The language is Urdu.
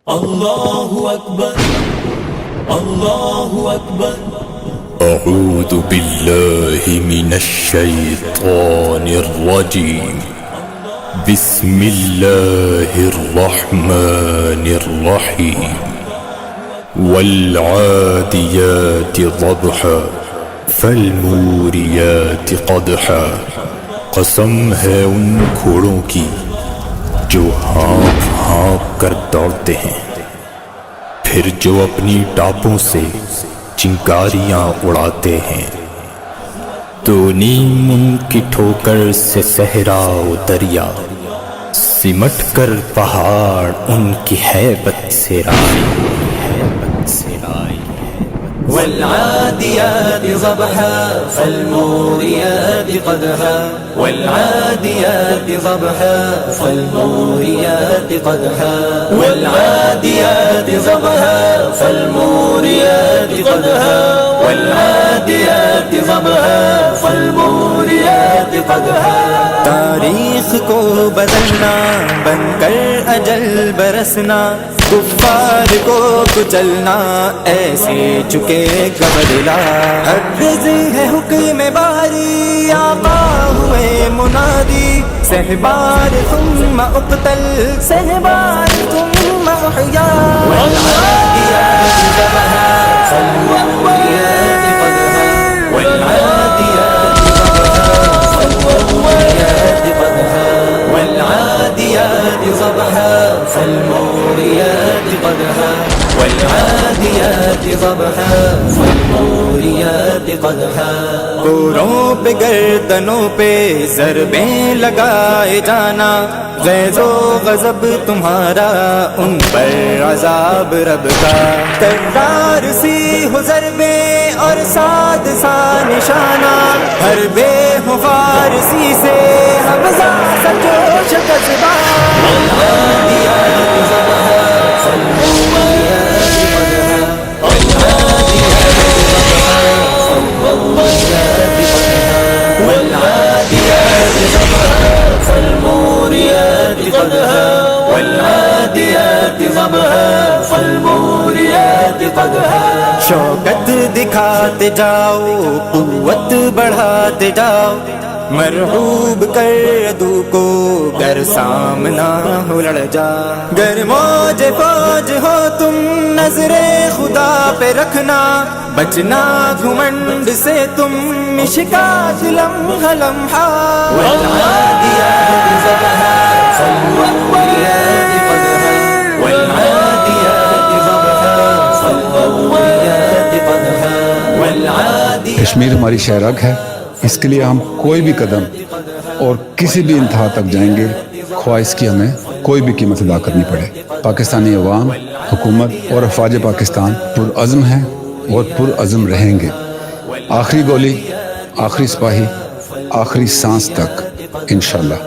اللہ اکبر اللہ اکبر اعوذ باللہ من الشیطان الرجیم بسم اللہ الرحمن الرحیم والعادیات ضبحا فالموریات قدحا، قسم ہے ان گھوڑوں کی جو ہانپ ہانپ کر دوڑتے ہیں، پھر جو اپنی ٹاپوں سے چنگاریاں اڑاتے ہیں، تو نیم ان کی ٹھوکر سے صحرا و دریا، سمٹ کر پہاڑ ان کی ہیبت سے رائی۔ والعادیات ضبحا فالموریات قدحا، والعادیات ضبحا فالموریات قدحا، والعادیات ضبحا فالموریات قدحا، والعادیات ضبحا فالموریات قدحا۔ تاریخ کو بدلنا، بن کر اجل برسنا، کفار کو کچلنا، ایسے چکے کا بدلا۔ حرز ہے حکم باری، آقا ہوئے منادی، سہبار ثم اقتل، سہبار ثم احیا۔ والعادیات ضبحا فالموریات قدحا، والعادیات ضبحا فالموریات قدحا، والعادیات ضبحا فالموریات قدحا۔ کوروں پہ گردنوں پہ ضربیں لگائے جانا، غیظ و غضب تمہارا ان پر عذاب رب کا۔ کرار سی ہو ضربیں اور ساد سا نشانہ، ہر بے ہو فارسی سے حمزہ سجو شکستہ۔ والعادیات ضبحا فالموریات قدحا، والعادیات ضبحا فالموریات قدحا، والعادیات ضبحا فالموریات قدحا۔ شوکت دکھاتے جاؤ، قوت بڑھاتے جاؤ، مرعوب کر عدو کو گر سامنا ہو لڑ جا۔ گر موج فوج ہو تم نظر خدا پہ رکھنا، بچنا گھمنڈ سے تم مشکات لمحہ لمحہ۔ والعادیات ضبحا فالموریات قدحا، والعادیات ضبحا فالموریات قدحا، والعادیات۔ کشمیر ہماری شہرگ ہے، اس کے لیے ہم کوئی بھی قدم اور کسی بھی انتہا تک جائیں گے، خواہ اس کی ہمیں کوئی بھی قیمت ادا کرنی پڑے۔ پاکستانی عوام، حکومت اور افواج پاکستان پرعزم ہیں اور پرعزم رہیں گے، آخری گولی، آخری سپاہی، آخری سانس تک انشاءاللہ۔